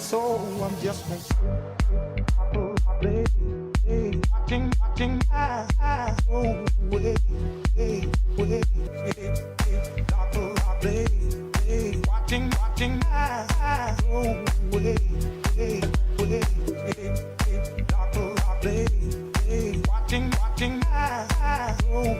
So I'm just gonna play, watching my way, doctor play, watching my way, doctor play, watching my way.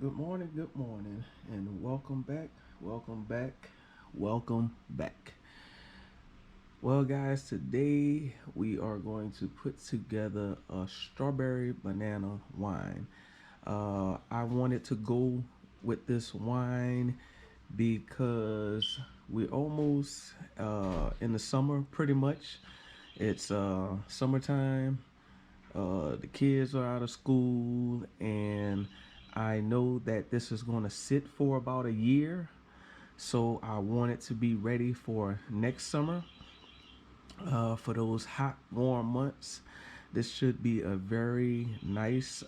Good morning, and welcome back, welcome back, welcome back. Well, guys, today we are going to put together a strawberry banana wine. I wanted to go with this wine because we're almost in the summer, pretty much. It's summertime. The kids are out of school, and I know that this is going to sit for about a year. So I want it to be ready for next summer, for those hot, warm months. This should be a very nice,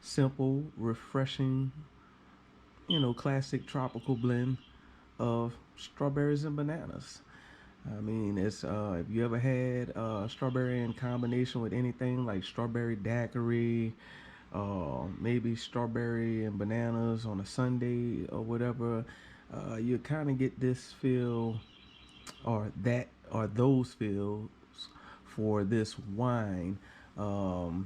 simple, refreshing, classic tropical blend of strawberries and bananas. I mean, it's if you ever had strawberry in combination with anything like strawberry daiquiri, maybe strawberry and bananas on a Sunday or whatever, you kind of get this feel or that or those feels for this wine. Of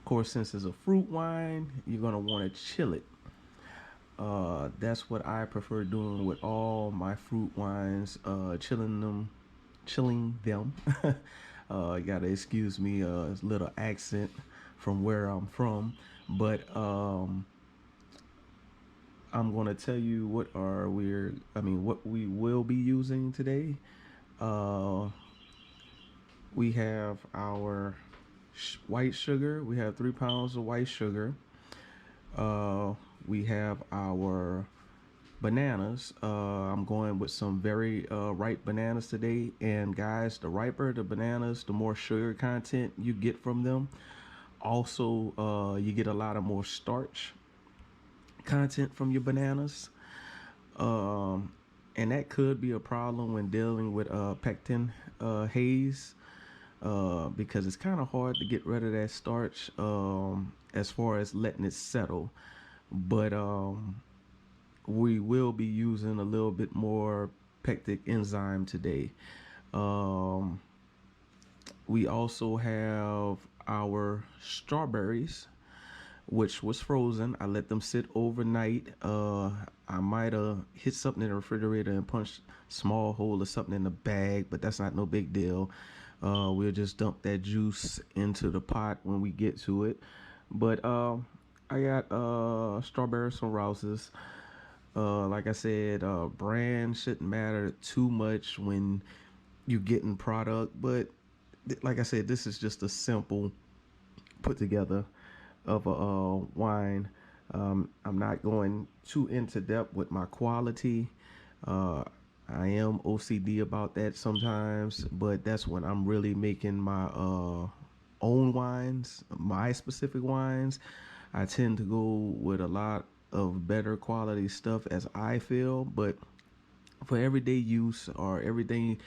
course, since it's a fruit wine, you're gonna want to chill it. That's what I prefer doing with all my fruit wines, chilling them. You gotta excuse me, a little accent from where I'm from, but I'm gonna tell you what we will be using today. Uh, we have our white sugar. We have 3 pounds of white sugar. We have our bananas. I'm going with some very ripe bananas today. And guys, the riper the bananas, the more sugar content you get from them. Also, you get a lot of more starch content from your bananas. Um, and that could be a problem when dealing with pectin haze, because it's kind of hard to get rid of that starch, as far as letting it settle. But we will be using a little bit more pectic enzyme today. Um, we also have our strawberries, which was frozen. I let them sit overnight. I might have hit something in the refrigerator and punched a small hole or something in the bag, but that's not no big deal. We'll just dump that juice into the pot when we get to it. But I got strawberries from Rouse's. Like I said, brand shouldn't matter too much when you getting product, but like I said, this is just a simple put together of a wine. I'm not going too into depth with my quality. Uh, I am OCD about that sometimes, but that's when I'm really making my own wines, my specific wines. I tend to go with a lot of better quality stuff as I feel, but for everyday use or everyday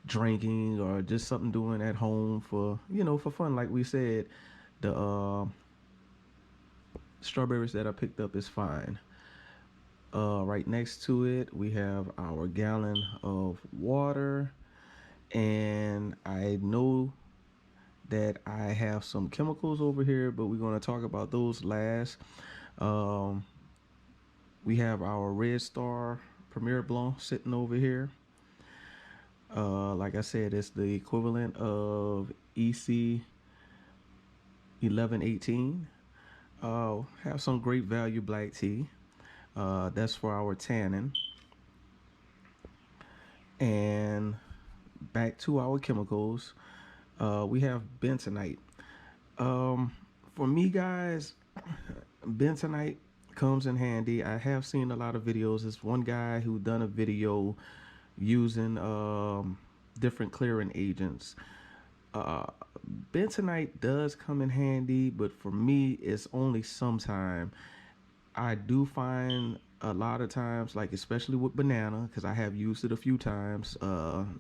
drinking or just something doing at home for for fun, like we said, the strawberries that I picked up is fine. Right next to it, we have our gallon of water, and I know that I have some chemicals over here, but we're going to talk about those last. Um, we have our Red Star Premier Blanc sitting over here. Like I said, it's the equivalent of EC 1118. Have some great value black tea. That's for our tannin. And back to our chemicals. We have bentonite. Um, for me, guys, bentonite comes in handy. I have seen a lot of videos. There's one guy who done a video using different clearing agents. Uh, bentonite does come in handy, but for me, it's only sometime. I do find a lot of times, like especially with banana, because I have used it a few times.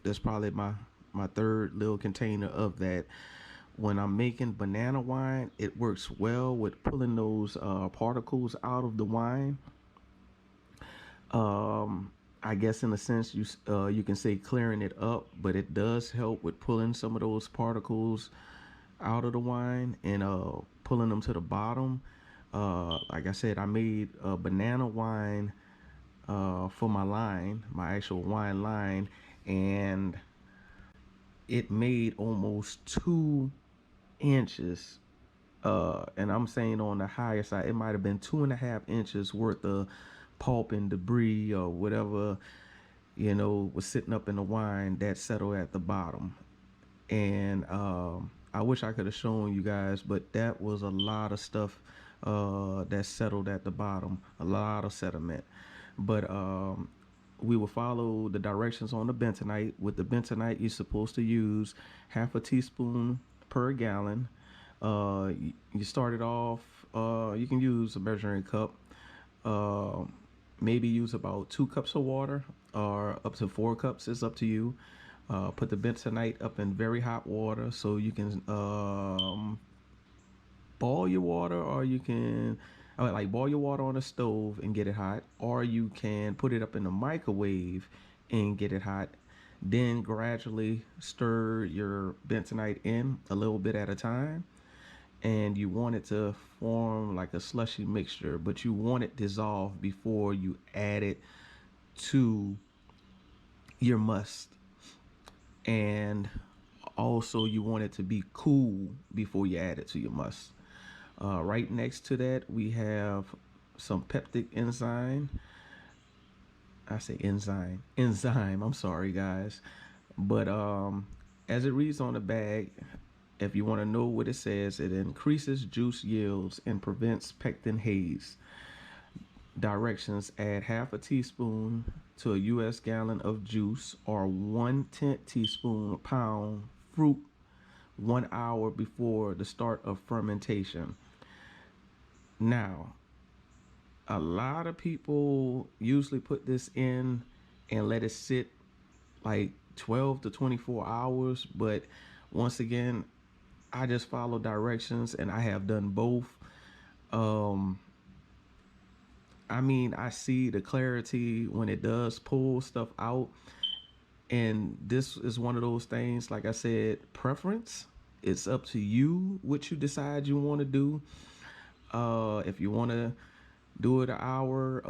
That's probably my third little container of that. When I'm making banana wine, it works well with pulling those particles out of the wine. Um, I guess in a sense you can say clearing it up, but it does help with pulling some of those particles out of the wine and pulling them to the bottom. Like I said, I made a banana wine for my line, my actual wine line, and it made almost 2 inches. And I'm saying on the higher side, it might have been 2.5 inches worth of pulp and debris or whatever, was sitting up in the wine that settled at the bottom. And I wish I could have shown you guys, but that was a lot of stuff that settled at the bottom, a lot of sediment. But we will follow the directions on the bentonite. With the bentonite, you're supposed to use half a teaspoon per gallon. You start it off. You can use a measuring cup. Uh, Maybe use about 2 cups of water or up to 4 cups. It's up to you. Put the bentonite up in very hot water so you can boil your water, or you can like boil your water on the stove and get it hot, or you can put it up in the microwave and get it hot. Then gradually stir your bentonite in a little bit at a time, and you want it to form like a slushy mixture, but you want it dissolved before you add it to your must. And also you want it to be cool before you add it to your must. Right next to that, we have some peptic enzyme. I say enzyme. I'm sorry, guys, but as it reads on the bag, if you want to know what it says, it increases juice yields and prevents pectin haze. Directions: add half a teaspoon to a U.S. gallon of juice, or 1/10 teaspoon pound fruit 1 hour before the start of fermentation. Now, a lot of people usually put this in and let it sit like 12 to 24 hours, but once again, I just follow directions and I have done both. Um, I mean, I see the clarity when it does pull stuff out. And this is one of those things, like I said, preference. It's up to you what you decide you want to do. If you want to do it an hour,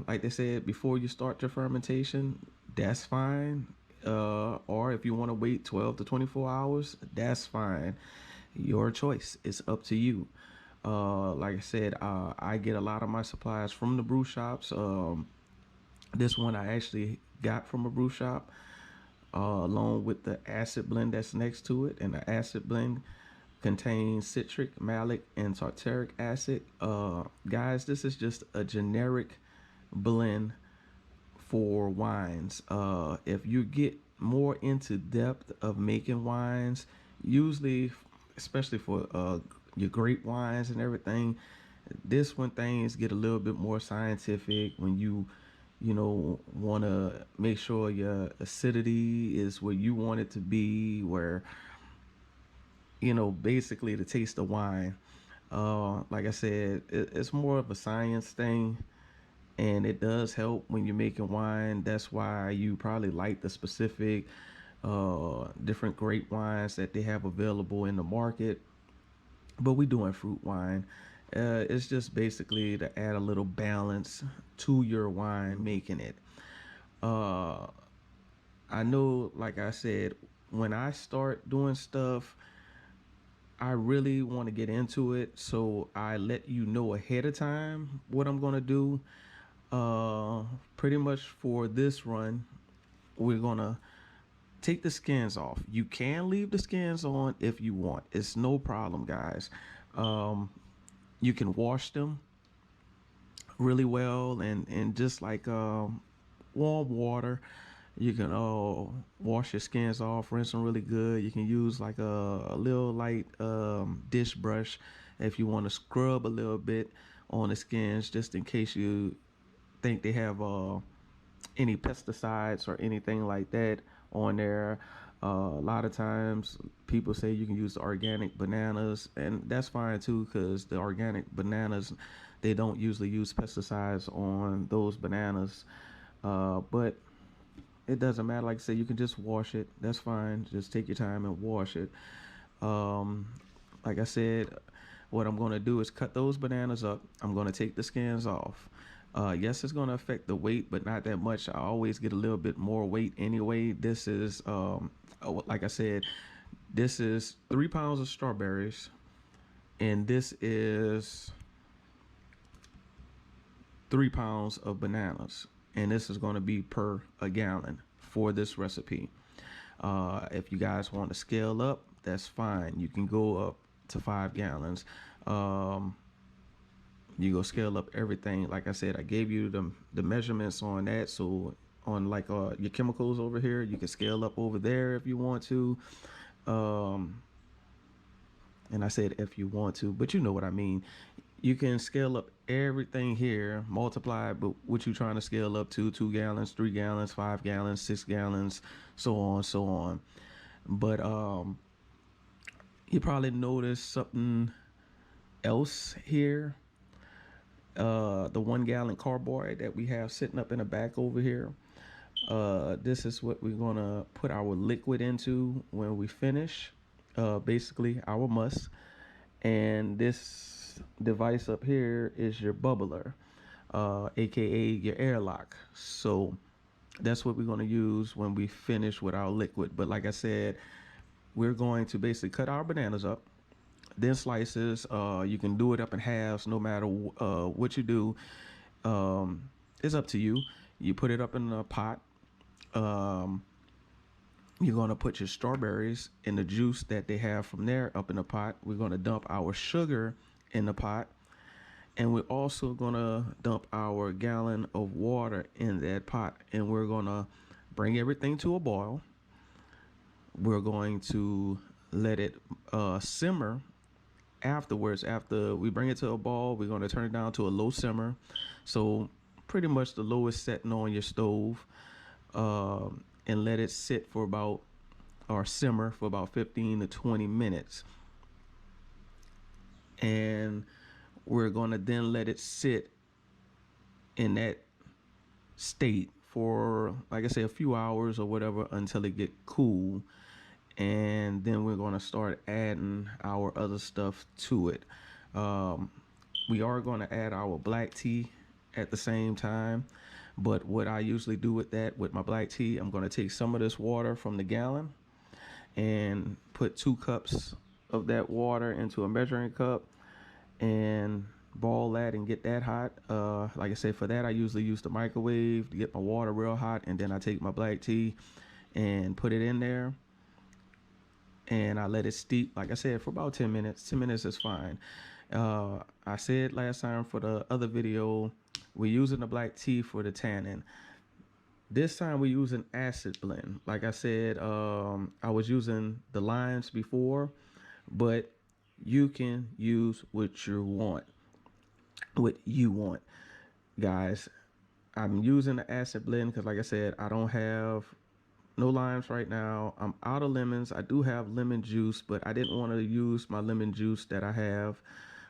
like they said, before you start your fermentation, that's fine. Or if you want to wait 12 to 24 hours, that's fine. Your choice. It's up to you. Like I said, I get a lot of my supplies from the brew shops. This one I actually got from a brew shop, along with the acid blend that's next to it. And the acid blend contains citric, malic, and tartaric acid. Guys, this is just a generic blend for wines. If you get more into depth of making wines, usually, especially for your grape wines and everything, this when things get a little bit more scientific, when you want to make sure your acidity is where you want it to be, where basically the taste of wine. Like I said, it's more of a science thing, and it does help when you're making wine. That's why you probably like the specific different grape wines that they have available in the market. But we doing fruit wine. It's just basically to add a little balance to your wine, making it. Uh, I know, like I said, when I start doing stuff, I really want to get into it, so I let you know ahead of time what I'm gonna do. Uh, Pretty much for this run, we're gonna take the skins off. You can leave the skins on if you want. It's no problem, guys. Um, you can wash them really well, and just like warm water, you can wash your skins off, rinse them really good. You can use like a little light dish brush if you want to scrub a little bit on the skins, just in case you think they have any pesticides or anything like that on there. A lot of times people say you can use the organic bananas, and that's fine too, because the organic bananas, they don't usually use pesticides on those bananas. But it doesn't matter. Like I say, you can just wash it. That's fine. Just take your time and wash it. Um, like I said, what I'm going to do is cut those bananas up. I'm going to take the skins off. Yes, it's going to affect the weight, but not that much. I always get a little bit more weight anyway. This is, like I said, this is 3 pounds of strawberries, and this is 3 pounds of bananas, and this is going to be per a gallon for this recipe. If you guys want to scale up, that's fine. You can go up to 5 gallons. Um, you go scale up everything. Like I said, I gave you the measurements on that. So on like your chemicals over here, you can scale up over there if you want to. Um, and I said if you want to, but you know what I mean. You can scale up everything here, multiply but what you're trying to scale up to, 2 gallons, 3 gallons, 5 gallons, 6 gallons, so on, so on. But you probably noticed something else here. The 1 gallon carboy that we have sitting up in the back over here. This is what we're gonna put our liquid into when we finish. Basically our must. And this device up here is your bubbler, aka your airlock. So that's what we're going to use when we finish with our liquid. But like I said, we're going to basically cut our bananas up, then slices. You can do it up in halves, no matter what you do. It's up to you. You put it up in a pot. um, you're going to put your strawberries in the juice that they have from there up in the pot. We're going to dump our sugar in the pot, and we're also going to dump our gallon of water in that pot, and we're going to bring everything to a boil. We're going to let it simmer. Afterwards, after we bring it to a boil, we're going to turn it down to a low simmer, so pretty much the lowest setting on your stove, and let it sit for about, or simmer for about 15 to 20 minutes. And we're going to then let it sit in that state for, like I say, a few hours or whatever until it get cool. And then we're going to start adding our other stuff to it. Um, we are going to add our black tea at the same time. But what I usually do with that, with my black tea, I'm going to take some of this water from the gallon and put 2 cups of that water into a measuring cup and boil that and get that hot. Like I said, for that I usually use the microwave to get my water real hot, and then I take my black tea and put it in there, and I let it steep, like I said, for about 10 minutes. 10 minutes is fine. I said last time for the other video, we're using the black tea for the tannin. This time we're using acid blend. Like I said, I was using the limes before, but you can use what you want, guys. I'm using the acid blend because, like I said, I don't have no limes right now. I'm out of lemons. I do have lemon juice, but I didn't want to use my lemon juice that I have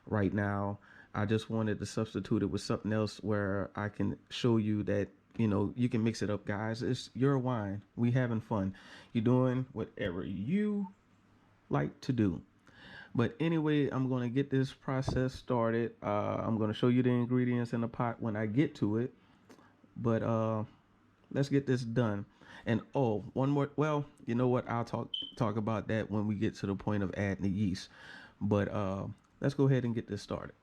right now. I just wanted to substitute it with something else where I can show you that, you can mix it up, guys. It's your wine. We having fun. You're doing whatever you like to do. But anyway, I'm going to get this process started. I'm going to show you the ingredients in the pot when I get to it. But let's get this done. And oh, one more. Well, you know what? I'll talk about that when we get to the point of adding the yeast. But let's go ahead and get this started.